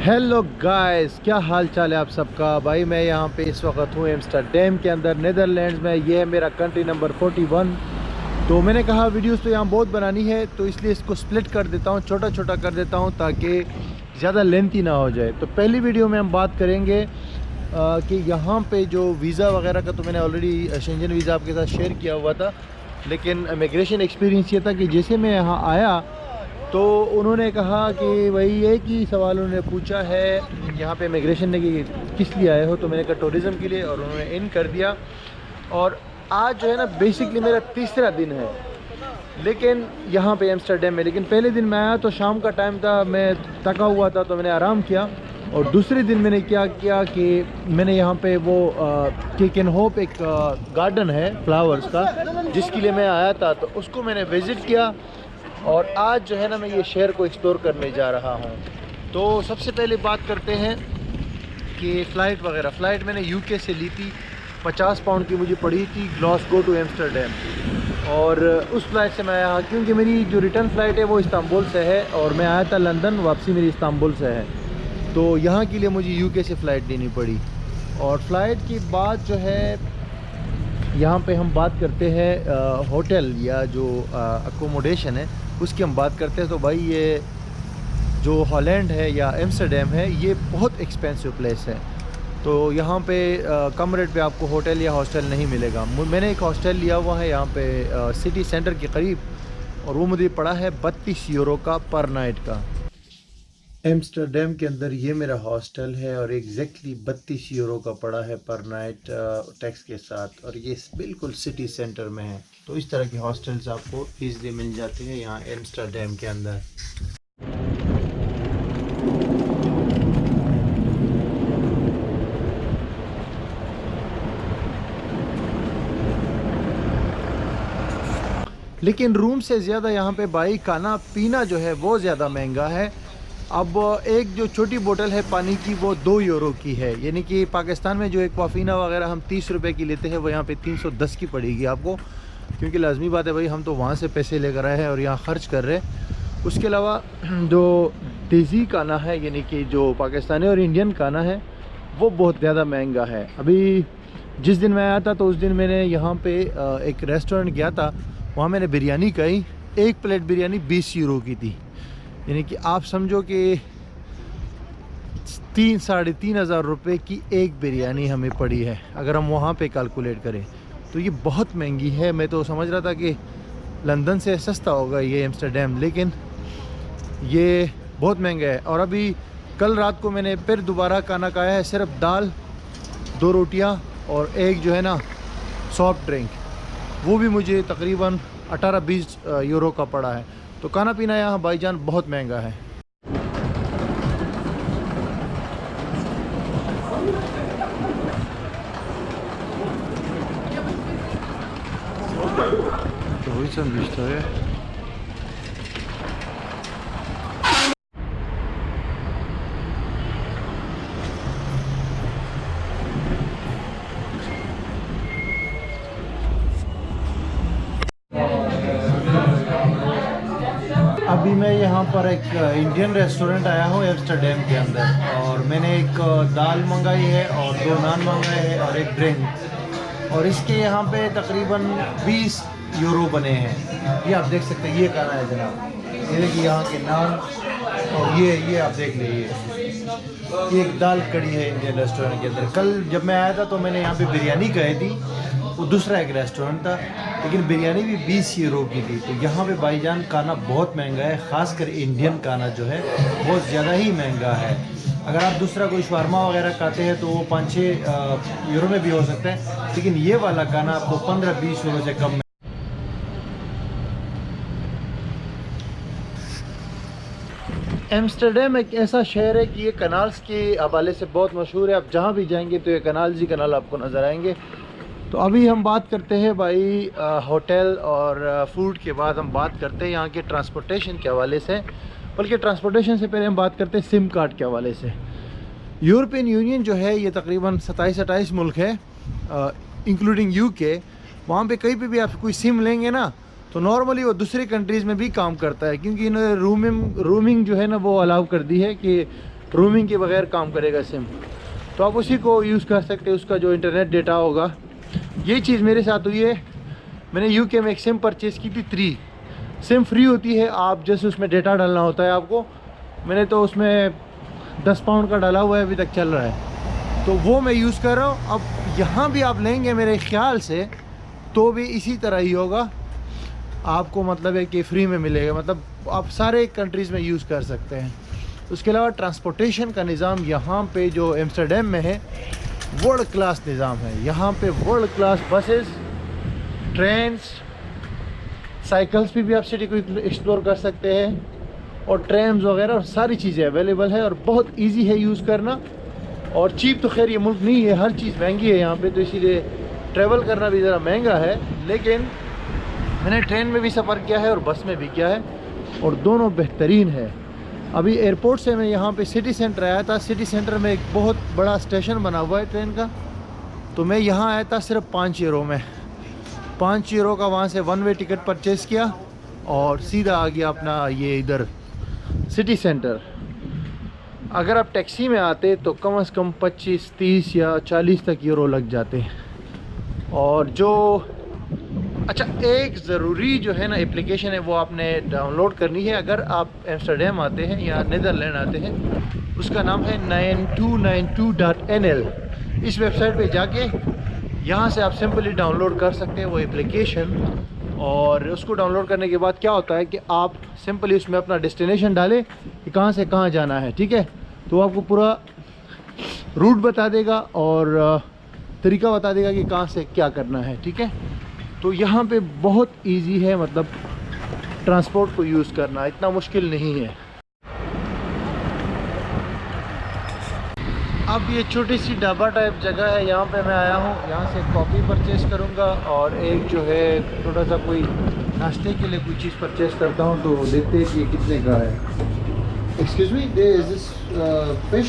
Hello guys, क्या हाल चाल है आप सबका। भाई मैं यहाँ पे इस वक्त हूँ एम्स्टर्डम के अंदर, नीदरलैंड्स में। ये है मेरा कंट्री नंबर 41। तो मैंने कहा वीडियोस तो यहाँ बहुत बनानी है, तो इसलिए इसको स्प्लिट कर देता हूँ, छोटा छोटा कर देता हूँ ताकि ज़्यादा लेंथी ना हो जाए। तो पहली वीडियो में हम बात करेंगे कि यहाँ पे जो वीज़ा वगैरह का तो मैंने ऑलरेडी शेंजन वीज़ा आपके साथ शेयर किया हुआ था, लेकिन इमिग्रेशन एक्सपीरियंस ये था कि जैसे मैं यहाँ आया तो उन्होंने कहा कि वही एक ही सवाल उन्होंने पूछा है यहाँ पे इमिग्रेशन ने कि किस लिए आए हो। तो मैंने कहा टूरिज़म के लिए, और उन्होंने इन कर दिया। और आज जो है ना बेसिकली मेरा तीसरा दिन है लेकिन यहाँ पे एम्स्टर्डम में। लेकिन पहले दिन मैं आया तो शाम का टाइम था, मैं थका हुआ था तो मैंने आराम किया। और दूसरे दिन मैंने क्या किया कि मैंने यहाँ पे वो केक एंड होप एक गार्डन है फ्लावर्स का, जिसके लिए मैं आया था, तो उसको मैंने विज़िट किया। और आज जो है ना मैं ये शहर को एक्सप्लोर करने जा रहा हूँ। तो सबसे पहले बात करते हैं कि फ़्लाइट वगैरह। फ़्लाइट मैंने यूके से ली थी, 50 पाउंड की मुझे पड़ी थी, ग्लासगो टू एम्स्टर्डम। और उस फ़्लाइट से मैं आया क्योंकि मेरी जो रिटर्न फ़्लाइट है वो इस्तांबुल से है, और मैं आया था लंदन, वापसी मेरी इस्तांबुल से है। तो यहाँ के लिए मुझे यूके से फ़्लाइट लेनी पड़ी। और फ़्लाइट की बात जो है, यहाँ पे हम बात करते हैं होटल या जो अकोमोडेशन है उसकी हम बात करते हैं। तो भाई ये जो हॉलैंड है या एम्स्टर्डम है, ये बहुत एक्सपेंसिव प्लेस है। तो यहाँ पे कम रेट पे आपको होटल या हॉस्टल नहीं मिलेगा। मैंने एक हॉस्टल लिया हुआ है यहाँ पे सिटी सेंटर के करीब, और वो मुझे पड़ा है 32 यूरो का पर नाइट का। एम्स्टर्डम के अंदर ये मेरा हॉस्टल है और एग्जैक्टली 32 यूरो का पड़ा है पर नाइट टैक्स के साथ, और ये बिल्कुल सिटी सेंटर में है। तो इस तरह के हॉस्टल्स आपको ईज़िली मिल जाते हैं यहाँ एम्स्टर्डम के अंदर। लेकिन रूम से ज़्यादा यहाँ पे भाई खाना पीना जो है वो ज़्यादा महंगा है। अब एक जो छोटी बोतल है पानी की वो 2 यूरो की है, यानी कि पाकिस्तान में जो एक कॉफ़ीना वगैरह हम 30 रुपए की लेते हैं वो यहाँ पे 310 की पड़ेगी आपको, क्योंकि लाजमी बात है भाई, हम तो वहाँ से पैसे लेकर आए हैं और यहाँ ख़र्च कर रहे हैं। उसके अलावा जो देसी खाना है, यानी कि जो पाकिस्तानी और इंडियन खाना है, वो बहुत ज़्यादा महंगा है। अभी जिस दिन मैं आया था तो उस दिन मैंने यहाँ पे एक रेस्टोरेंट गया था, वहाँ मैंने बिरयानी खाई। एक प्लेट बिरयानी 20 यूरो की थी, यानी कि आप समझो कि 3-3.5 रुपये की एक बिरयानी हमें पड़ी है, अगर हम वहाँ पे कैलकुलेट करें तो ये बहुत महंगी है। मैं तो समझ रहा था कि लंदन से सस्ता होगा ये एम्स्टर्डम, लेकिन ये बहुत महंगा है। और अभी कल रात को मैंने फिर दोबारा खाना खाया है, सिर्फ दाल, 2 रोटियाँ और एक जो है ना सॉफ्ट ड्रिंक, वो भी मुझे तकरीबन 18-20 यूरो का पड़ा है। तो खाना पीना यहाँ भाईजान बहुत महंगा है। तो वही सब रिश्ता है। अभी मैं यहाँ पर एक इंडियन रेस्टोरेंट आया हूँ एम्स्टर्डम के अंदर, और मैंने एक दाल मंगाई है और 2 नान मंगाए हैं और एक ड्रिंक, और इसके यहाँ पे तकरीबन 20 यूरो बने हैं। ये आप देख सकते हैं, ये खाना है जनाब, ये देखिए यहाँ के नान, और ये आप देख लीजिए, ये एक दाल कड़ी है इंडियन रेस्टोरेंट के अंदर। कल जब मैं आया था तो मैंने यहाँ पे बिरयानी खाई थी, वो दूसरा एक रेस्टोरेंट था, लेकिन बिरयानी भी 20 यूरो की थी। तो यहाँ पे भाईजान खाना बहुत महंगा है, ख़ासकर इंडियन खाना जो है बहुत ज़्यादा ही महंगा है। अगर आप दूसरा कोई शवारमा वगैरह खाते हैं तो वो 5-6 यूरो में भी हो सकता है, लेकिन ये वाला खाना आपको 15-20 यूरो से कम में। एम्स्टर्डम एक ऐसा शहर है कि ये कनाल्स के हवाले से बहुत मशहूर है। आप जहाँ भी जाएंगे तो ये कनाल्स ही कनाल आपको नज़र आएंगे। तो अभी हम बात करते हैं भाई होटल और फूड के बाद हम बात करते हैं यहाँ के ट्रांसपोर्टेशन के हवाले से। बल्कि ट्रांसपोर्टेशन से पहले हम बात करते हैं सिम कार्ड के हवाले से। यूरोपियन यूनियन जो है ये तकरीबन 27-28 मुल्क है, इंक्लूडिंग यूके। वहाँ पे कहीं पे भी आप कोई सिम लेंगे ना तो नॉर्मली वो दूसरी कंट्रीज़ में भी काम करता है, क्योंकि इन्होंने रोमिंग जो है ना वो अलाउ कर दी है कि रोमिंग के बगैर काम करेगा सिम, तो आप उसी को यूज़ कर सकते हैं, उसका जो इंटरनेट डेटा होगा। ये चीज़ मेरे साथ हुई है। मैंने यूके में एक सिम परचेज़ की थी 3 सिम फ्री होती है, आप जैसे उसमें डेटा डालना होता है आपको। मैंने तो उसमें 10 पाउंड का डाला हुआ है, अभी तक चल रहा है, तो वो मैं यूज़ कर रहा हूँ। अब यहाँ भी आप लेंगे मेरे ख्याल से तो भी इसी तरह ही होगा, आपको मतलब है कि फ्री में मिलेगा, मतलब आप सारे कंट्रीज़ में यूज़ कर सकते हैं। उसके अलावा ट्रांसपोर्टेशन का निज़ाम यहाँ पे जो एम्स्टर्डम में है वर्ल्ड क्लास निज़ाम है। यहाँ पे world class buses, trains, cycles भी आप सिटी को एक्सप्लोर कर सकते हैं, और ट्रेन्स वगैरह और सारी चीज़ें अवेलेबल है, और बहुत इजी है यूज़ करना। और चीप तो खैर ये मुल्क नहीं है, हर चीज़ महंगी है यहाँ पे, तो इसीलिए ट्रैवल करना भी ज़रा महंगा है। लेकिन मैंने ट्रेन में भी सफ़र किया है और बस में भी किया है, और दोनों बेहतरीन है। अभी एयरपोर्ट से मैं यहाँ पे सिटी सेंटर आया था। सिटी सेंटर में एक बहुत बड़ा स्टेशन बना हुआ है ट्रेन का, तो मैं यहाँ आया था सिर्फ 5 यूरो में। 5 यूरो का वहाँ से 1 वे टिकट परचेज़ किया और सीधा आ गया अपना ये इधर सिटी सेंटर। अगर आप टैक्सी में आते तो कम से कम 25, 30 या 40 तक यूरो लग जाते। और जो अच्छा, एक ज़रूरी जो है ना एप्लीकेशन है वो आपने डाउनलोड करनी है अगर आप एम्स्टर्डम आते हैं या नीदरलैंड आते हैं। उसका नाम है 9292.nl। इस वेबसाइट पे जाके यहाँ से आप सिंपली डाउनलोड कर सकते हैं वो एप्लीकेशन। और उसको डाउनलोड करने के बाद क्या होता है कि आप सिंपली उसमें अपना डेस्टिनेशन डालें कि कहाँ से कहाँ जाना है, ठीक है। तो आपको पूरा रूट बता देगा और तरीका बता देगा कि कहाँ से क्या करना है, ठीक है। तो यहाँ पे बहुत इजी है, मतलब ट्रांसपोर्ट को यूज़ करना इतना मुश्किल नहीं है। अब ये छोटी सी ढाबा टाइप जगह है, यहाँ पे मैं आया हूँ। यहाँ से कॉफ़ी परचेज़ करूँगा और एक जो है थोड़ा सा कोई नाश्ते के लिए कोई चीज़ परचेज़ करता हूँ, तो देखते हैं कि ये कितने का है। Excuse me, is this fish?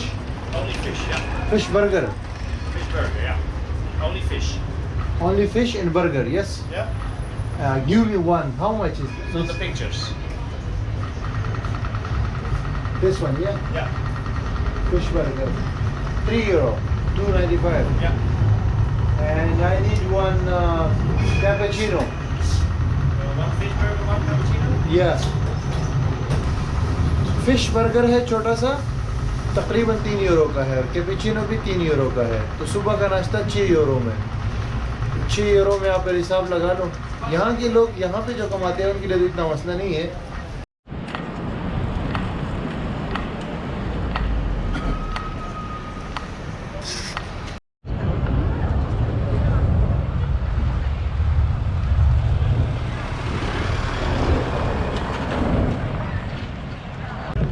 Only fish, yeah. Fish burger? Fish burger, yeah. Only fish. Only fish and burger, yes? Yeah. Give me one. How much is So this? the pictures. This one, yeah? Yeah. Fish burger. 3 euro, 2.95. Yeah. And I need one cappuccino. One fish burger, one cappuccino. Yeah. Fish burger है छोटा सा, तकरीबन 3 euro का है, और cappuccino भी 3 euro का है। तो सुबह का नाश्ता 6 यूरो में। 6 यूरो में आप हिसाब लगा लो। यहाँ के लोग यहाँ पे जो कमाते हैं उनके लिए तो इतना मसला नहीं है।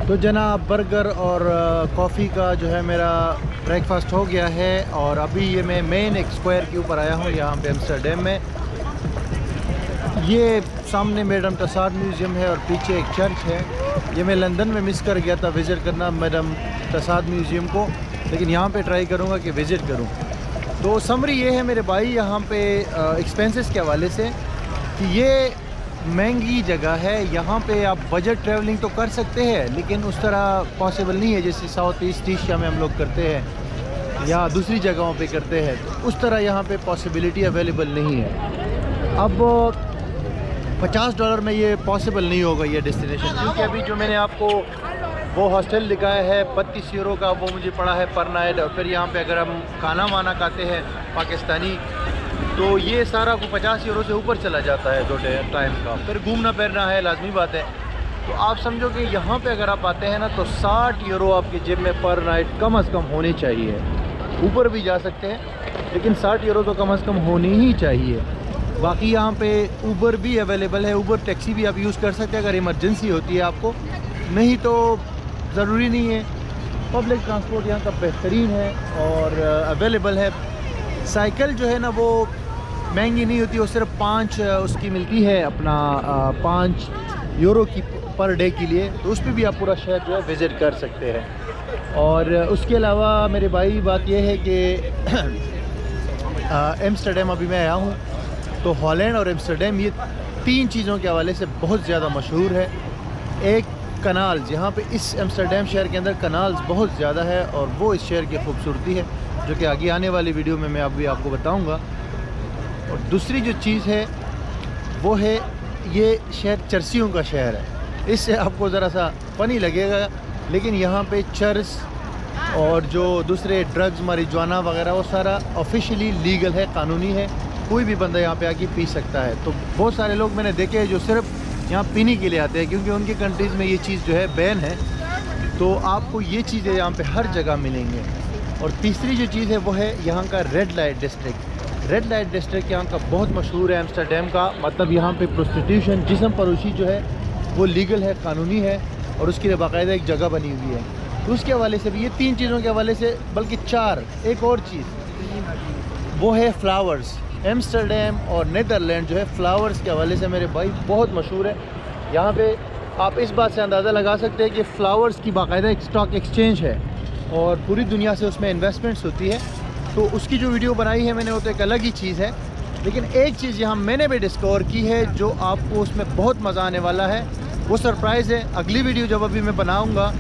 तो जनाब बर्गर और कॉफ़ी का जो है मेरा ब्रेकफास्ट हो गया है, और अभी ये मैं मेन एक स्क्वायर के ऊपर आया हूँ यहाँ पे एम्स्टर्डम में। ये सामने मैडम टसाड म्यूज़ियम है और पीछे एक चर्च है। ये मैं लंदन में मिस कर गया था विज़िट करना मैडम टसाड म्यूज़ियम को, लेकिन यहाँ पे ट्राई करूँगा कि विज़िट करूँ। तो समरी ये है मेरे भाई यहाँ पे एक्सपेंसेस के हवाले से कि ये महंगी जगह है। यहाँ पे आप बजट ट्रैवलिंग तो कर सकते हैं, लेकिन उस तरह पॉसिबल नहीं है जैसे साउथ ईस्ट एशिया में हम लोग करते हैं या दूसरी जगहों पे करते हैं। तो उस तरह यहाँ पे पॉसिबिलिटी अवेलेबल नहीं है। अब $50 में ये पॉसिबल नहीं होगा ये डेस्टिनेशन, क्योंकि अभी जो मैंने आपको वो हॉस्टल दिखाया है 32 यूरो का, वो मुझे पड़ा है पर नाइट। और फिर यहाँ पे अगर हम खाना वाना खाते हैं पाकिस्तानी, तो ये सारा को 50 यूरो से ऊपर चला जाता है 2 टाइम का। फिर घूमना फिरना है, लाजमी बात है। तो आप समझो कि यहाँ पे अगर आप आते हैं ना, तो 60 यूरो आपके जेब में पर नाइट कम से कम होनी चाहिए। ऊपर भी जा सकते हैं, लेकिन 60 यूरो तो कम से कम होनी ही चाहिए। बाकी यहाँ पे ऊबर भी अवेलेबल है, ऊबर टैक्सी भी आप यूज़ कर सकते हैं अगर इमरजेंसी होती है आपको, नहीं तो ज़रूरी नहीं है। पब्लिक ट्रांसपोर्ट यहाँ का बेहतरीन है और अवेलेबल है। साइकिल जो है ना वो महंगी नहीं होती, वो सिर्फ 5 उसकी मिलती है अपना 5 यूरो की पर डे के लिए, तो उस पर भी आप पूरा शहर जो है विज़िट कर सकते हैं। और उसके अलावा मेरे भाई बात यह है कि एम्स्टर्डम अभी मैं आया हूँ, तो हॉलैंड और एम्स्टर्डम ये 3 चीज़ों के हवाले से बहुत ज़्यादा मशहूर है। एक कनाल्स, यहाँ पे इस एम्स्टर्डम शहर के अंदर कनाल्स बहुत ज़्यादा है और वो इस शहर की खूबसूरती है, जो कि आगे आने वाली वीडियो में मैं अभी आपको बताऊँगा। और दूसरी जो चीज़ है वो है ये शहर चर्सियों का शहर है। इससे आपको ज़रा सा फ़नी लगेगा, लेकिन यहाँ पे चर्स और जो दूसरे ड्रग्स marijuana वगैरह वो सारा ऑफिशियली लीगल है, कानूनी है, कोई भी बंदा यहाँ पे आके पी सकता है। तो बहुत सारे लोग मैंने देखे हैं जो सिर्फ यहाँ पीने के लिए आते हैं, क्योंकि उनकी कंट्रीज़ में ये चीज़ जो है बैन है। तो आपको ये चीज़ें यहाँ पे हर जगह मिलेंगे। और तीसरी जो चीज़ है वो है यहाँ का red light district. Red light district यहाँ का बहुत मशहूर है एम्स्टर्डम का, मतलब यहाँ पे प्रोस्टिट्यूशन, जिस्म फरोशी जो है वो लीगल है, कानूनी है और उसके लिए बाकायदा एक जगह बनी हुई है। तो उसके हवाले से भी, ये 3 चीज़ों के हवाले से, बल्कि 4, एक और चीज़ वो है फ्लावर्स। एम्स्टर्डम और नीदरलैंड जो है फ्लावर्स के हवाले से मेरे भाई बहुत मशहूर है। यहाँ पे आप इस बात से अंदाज़ा लगा सकते हैं कि फ़्लावर्स की बाकायदा एक स्टॉक एक्सचेंज है और पूरी दुनिया से उसमें इन्वेस्टमेंट्स होती है। तो उसकी जो वीडियो बनाई है मैंने, वो तो एक अलग ही चीज़ है। लेकिन एक चीज़ यहाँ मैंने भी डिस्कवर की है जो आपको उसमें बहुत मज़ा आने वाला है, वो सरप्राइज़ है। अगली वीडियो जब अभी मैं बनाऊँगा,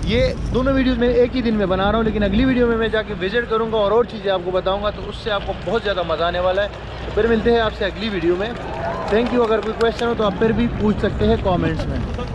ये दोनों वीडियोस मैं एक ही दिन में बना रहा हूँ, लेकिन अगली वीडियो में मैं जाके विज़िट करूँगा और चीज़ें आपको बताऊँगा, तो उससे आपको बहुत ज़्यादा मज़ा आने वाला है। तो फिर मिलते हैं आपसे अगली वीडियो में। Thank you. अगर कोई क्वेश्चन हो तो आप फिर भी पूछ सकते हैं कमेंट्स में।